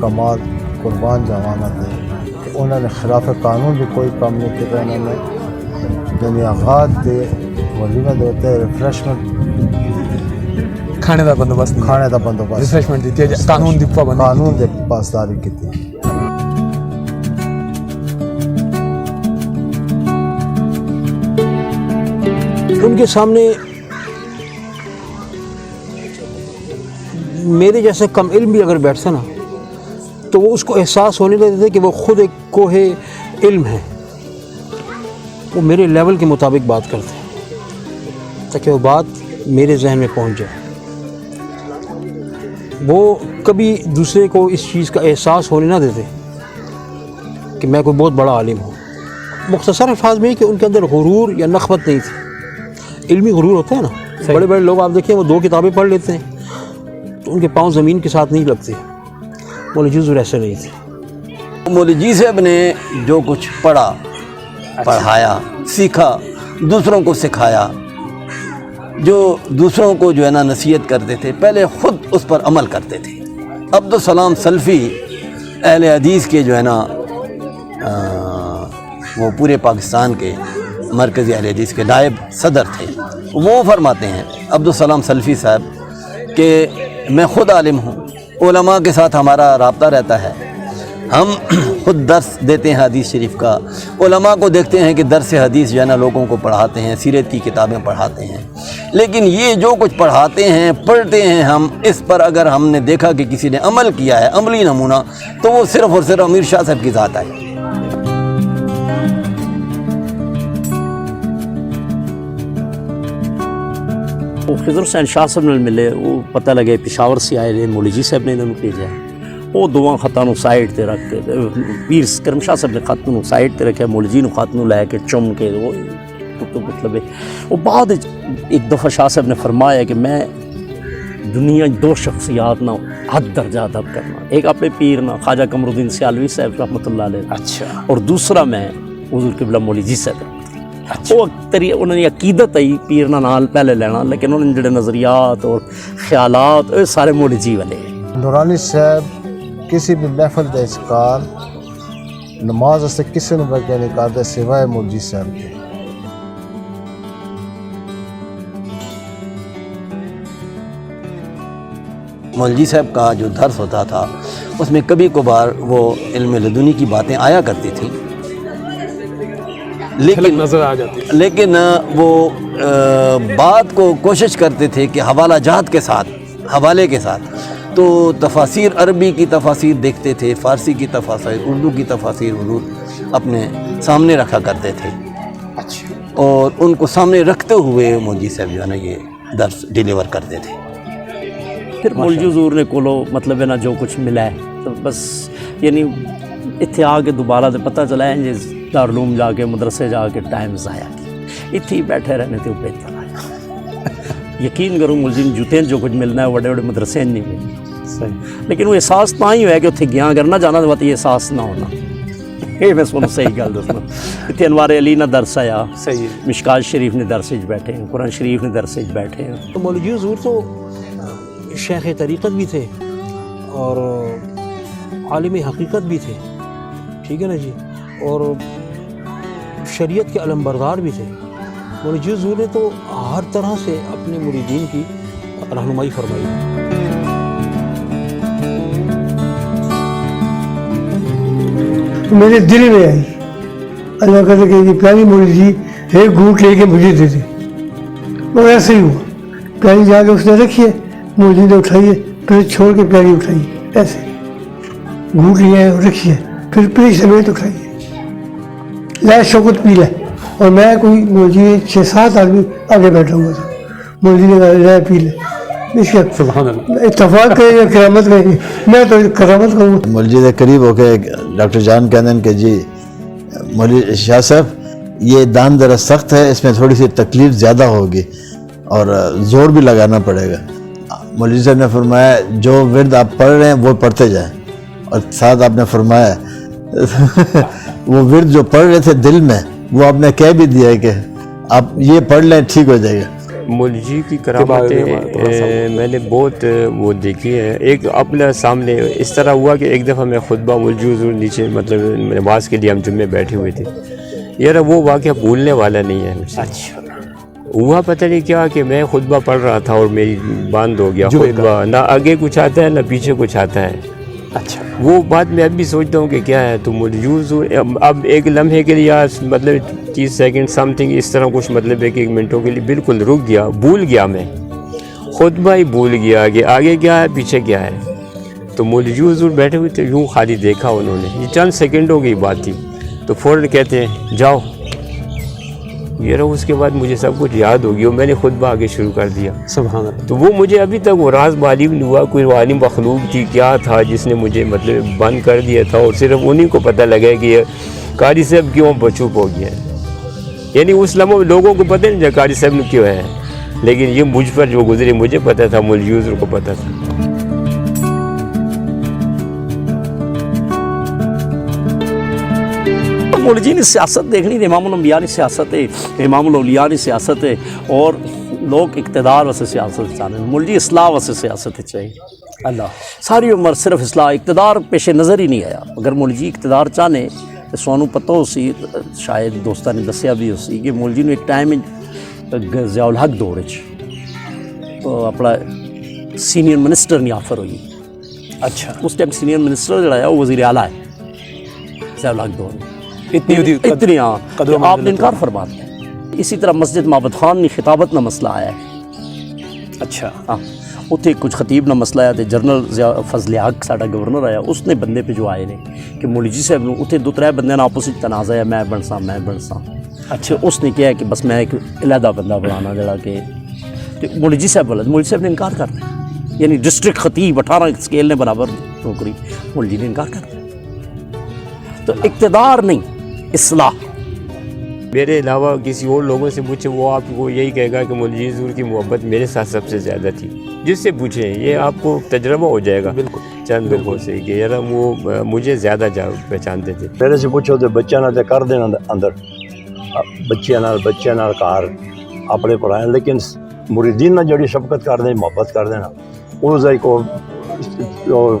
کمال قربان جوانا تھے کہ انہوں نے خلاف قانون بھی کوئی کام نہیں کیا. انہوں نے یعنی آغاز دے ولیمہ دیتے ریفریشمنٹ کھانے کا بندوبست ریفریشمنٹ دیتی ہے قانون دی پاسداری کی تھی. ان کے سامنے میرے جیسے کم علم بھی اگر بیٹھتا نا تو وہ اس کو احساس ہونے لگتے تھے کہ وہ خود ایک کوہ علم ہے. وہ میرے لیول کے مطابق بات کرتے ہیں تاکہ وہ بات میرے ذہن میں پہنچ جائے. وہ کبھی دوسرے کو اس چیز کا احساس ہونے نہ دیتے کہ میں کوئی بہت بڑا عالم ہوں. مختصر الفاظ میں کہ ان کے اندر غرور یا نخوت نہیں تھی. علمی غرور ہوتا ہے نا, بڑے بڑے لوگ آپ دیکھیں وہ 2 کتابیں پڑھ لیتے ہیں تو ان کے پاؤں زمین کے ساتھ نہیں لگتے. مولوی حضور ایسے نہیں تھے. مولوی جی صاحب نے جو کچھ پڑھا, پڑھایا, سیکھا, دوسروں کو سکھایا, جو دوسروں کو جو ہے نا نصیحت کرتے تھے پہلے خود اس پر عمل کرتے تھے. عبدالسلام سلفی اہل حدیث کے جو ہے نا وہ پورے پاکستان کے مرکزی اہل حدیث کے نائب صدر تھے. وہ فرماتے ہیں عبدالسلام سلفی صاحب کہ میں خود عالم ہوں, علماء کے ساتھ ہمارا رابطہ رہتا ہے, ہم خود درس دیتے ہیں حدیث شریف کا, علماء کو دیکھتے ہیں کہ درس حدیث جو ہے نا لوگوں کو پڑھاتے ہیں, سیرت کی کتابیں پڑھاتے ہیں, لیکن یہ جو کچھ پڑھاتے ہیں پڑھتے ہیں ہم اس پر اگر ہم نے دیکھا کہ کسی نے عمل کیا ہے, عملی نمونہ, تو وہ صرف اور صرف امیر شاہ صاحب کی ذات ہے. وہ خضر حسین شاہ صاحب نے ملے, وہ پتہ لگے پشاور سے آئے رہے, مولوی جی صاحب نے انہوں بھیجا. وہ دعا خطانوں سائڈ تے رکھ کے پیر کرم شاہ صاحب نے خاتون سائڈ تے رکھا, مولوی جی نے خاتون لے کے چم کے وہ تو مطلب ہے. وہ بعد ایک دفعہ شاہ صاحب نے فرمایا کہ میں دنیا 2 شخصیات نہ حد درجہ ادب کرنا, ایک اپنے پیر نہ خواجہ قمر الدین سیالوی صاحب رحمۃ اللہ علیہ, اچھا, اور دوسرا میں حضور قبلہ مولوی جی صاحب. وہ انہوں نے عقیدت آئی پیر نال پہلے لینا, لیکن انہوں نے جڑے نظریات اور خیالات سارے مولوی جی والے. نورانی صاحب کسی بھی محفل کا اسکال نماز سے کسی نے بغیر نہیں کرتے سوائے مولوی صاحب کے. مولوی صاحب کا جو درس ہوتا تھا اس میں کبھی کبھار وہ علم لدنی کی باتیں آیا کرتی تھیں, لیکن نظر آ جاتی, لیکن وہ بات کو کوشش کرتے تھے کہ حوالہ جات کے ساتھ, حوالے کے ساتھ. تو تفاسیر عربی کی تفاسیر دیکھتے تھے, فارسی کی تفاسیر, اردو کی تفاسیر حضور اپنے سامنے رکھا کرتے تھے. اچھا, اور ان کو سامنے رکھتے ہوئے مولوی صاحب جو ہے نا یہ درس ڈیلیور کرتے تھے. پھر مولوی حضور نے کولو مطلب ہے نا جو کچھ ملا ہے تو بس یعنی اتنے آ کے دوبارہ تو پتہ چلا ہے جی دارالعلوم جا کے مدرسے جا کے ٹائم ضائع کیا, اتنے ہی بیٹھے رہنے تھے بہتر آیا. یقین کروں ملزم جوتے جو کچھ ملنا ہے بڑے بڑے مدرسے نہیں ملے صحیح, لیکن وہ احساس تو ہی ہوا کہ اتنے گیا کرنا جانا تو یہ احساس نہ ہونا. یہ میں سن صحیح گل دسنا, اتنے انوار علی نے درس آیا, صحیح, مشکات شریف نے درس بیٹھے ہیں, قرآن شریف نے درس بیٹھے ہیں. تو مولوی حضور تو شیخ طریقت بھی تھے اور عالم حقیقت بھی تھے, ٹھیک ہے نا جی, اور شریعت کے علمبردار بھی تھے. مولوی حضور نے تو ہر طرح سے اپنے مریدین کی رہنمائی فرمائی. میرے دل میں آئی, اللہ کہتے کہ یہ پیاری مولوی جی ایک گھونٹ لے کے مجھے دے دے. وہ ایسے ہی ہوا, پیاری جا کے اس نے رکھی ہے, مولوی نے اٹھائیے, پھر چھوڑ کے پیاری اٹھائی, ایسے گھونٹ لیا ہے رکھی ہے, پھر پیری سمیت اٹھائیے, لائے شوکت پی لے. اور میں کوئی مولوی 6-7 آدمی آگے بیٹھا ہوا تھا, مولوی نے کہا لائے پی لے. اس کا اتفاق کرے یا کرامت کریں, میں تو کرامت کروں گا. مولوی کے قریب ہو کے ڈاکٹر جان کہتے ہیں کہ جی مولوی شاہ صاحب یہ دان ذرا سخت ہے, اس میں تھوڑی سی تکلیف زیادہ ہوگی اور زور بھی لگانا پڑے گا. مولوی صاحب نے فرمایا جو ورد آپ پڑھ رہے ہیں وہ پڑھتے جائیں, اور ساتھ آپ نے فرمایا وہ ورد جو پڑھ رہے تھے دل میں وہ آپ نے کہہ بھی دیا ہے کہ آپ یہ پڑھ لیں ٹھیک ہو جائے گا. مولوی جی کی کرامتیں میں نے بہت وہ دیکھی ہیں. ایک اپنا سامنے اس طرح ہوا کہ ایک دفعہ میں خطبہ مولوی حضور نیچے مطلب نماز کے لیے ہم جمعے بیٹھے ہوئے تھے. یار وہ واقعہ بھولنے والا نہیں ہے مجھ سے. اچھا ہوا پتہ نہیں کیا کہ میں خطبہ پڑھ رہا تھا اور میری بند ہو گیا خطبہ, نہ آگے کچھ آتا ہے نہ پیچھے کچھ آتا ہے. اچھا وہ بات میں اب بھی سوچتا ہوں کہ کیا ہے تو مولوی اب ایک لمحے کے لیے مطلب 30 سیکنڈ سم تھنگ اس طرح کچھ مطلب ایک منٹوں کے لیے بالکل رک گیا, بھول گیا, میں خطبہ ہی بھول گیا کہ آگے کیا ہے پیچھے کیا ہے. تو مولوی حضور بیٹھے ہوئے تھے, یوں خالی دیکھا انہوں نے, یہ چند سیکنڈوں کی بات تھی, تو فوراً کہتے ہیں جاؤ. یہ رہا اس کے بعد مجھے سب کچھ یاد ہو گیا اور میں نے خطبہ آگے شروع کر دیا. سبحان اللہ. تو وہ مجھے ابھی تک وہ راز معلوم نہیں ہوا کوئی عالم مخلوق تھی کیا تھا جس نے مجھے مطلب بند کر دیا تھا, اور صرف انہیں کو پتہ لگا کہ یہ قاری صاحب کیوں چپ ہو گیا. یعنی اس لمحے لوگوں کو پتہ نہیں تھا قاری صاحب نے کیوں ہے, لیکن یہ مجھ پر جو گزرے مجھے پتہ تھا, مولوی حضور کو پتہ تھا. مولوی جی نے سیاست دیکھنی تھی, امام الانبیاء نے سیاست ہے, امام الاولیاء نے سیاست ہے, اور لوگ اقتدار واسطے سیاست چاہتے ہیں. مولوی جی اصلاح واسطے سیاست چاہیے. اللہ ساری عمر صرف اصلاح, اقتدار پیش نظر ہی نہیں آیا. اگر مولوی جی اقتدار چاہنے تو سانوں پتہ ہو سی, شاید دوستاں نے دسیا بھی ہو سی کہ مولوی جی نے ایک ٹائم ضیاء الحق دور تو اپنا سینئر منسٹر نہیں آفر ہوئی. اچھا اس ٹائم سینئر منسٹر جڑا ہے وہ وزیر اعلیٰ ہے ضیاء الحق دور میں. اتنی آپ نے انکار فرما دیا. اسی طرح مسجد معبد خان نے خطابت نہ مسئلہ آیا ہے. اچھا ہاں اتنے کچھ خطیب نہ مسئلہ آیا. تو جنرل فضل حق ساڈا گورنر آیا, اس نے بندے پہ جو آئے نے کہ مولوی جی صاحب اتنے 2-3 بندے نے آپس تنازع ہے میں بنسا. اچھا اس نے کیا کہ بس میں ایک علیحدہ بندہ بنانا جڑا کہ مولوی جی صاحب بولا. مولوی صاحب نے انکار کر دیا. یعنی ڈسٹرکٹ خطیب 18 اسکیل نے برابر نوکری, مولوی جی نے انکار کر دیا. تو اقتدار نہیں اصلاح. میرے علاوہ کسی اور لوگوں سے پوچھے وہ آپ کو یہی کہے گا کہ مولوی حضور کی محبت میرے ساتھ سب سے زیادہ تھی. جس سے پوچھیں یہ آپ کو تجربہ ہو جائے گا بالکل چند لوگوں سے کہ یار وہ مجھے زیادہ پہچانتے تھے. میرے سے پوچھو تو بچوں نے کر دینا اندر, بچے نال کار اپنے پڑھائیں, لیکن مریدین نے جڑی شفقت کر دیں محبت کر دینا اس کو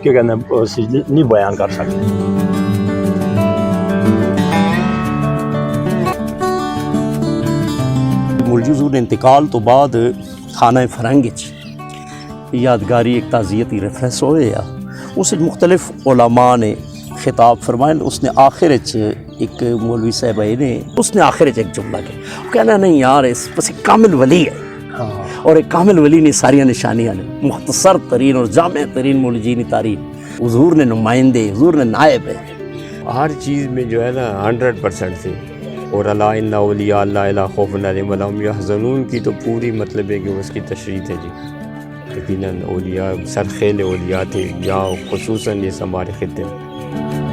کیا کہتے ہیں نہیں بیان کر سکتے. مولوی حضور نے انتقال تو بعد خانہ فرنگ یادگاری ایک تعزیتی ریفرنس ہوئے یا اس مختلف علماء نے خطاب فرمائے. اس نے آخر ایک مولوی صاحب نے اس نے آخر ایک جملہ کہنا نہیں یار اس بس ایک کامل ولی ہے, اور ایک کامل ولی نے ساری نشانیاں نے, مختصر ترین اور جامع ترین مولوی جی نے تعریف, حضور نے نمائندے, حضور نے نائب ہے. ہر چیز میں جو ہے نا 100% تھی. اور اللہ ان اولیاء اللہ لا خوف علیہم ولا هم یحزنون کی تو پوری مطلب ہے کہ اس کی تشریح ہے جی. یقیناً اولیاء سرخیل اولیاء تھے, یا خصوصاً یہ ہمارے خطے میں.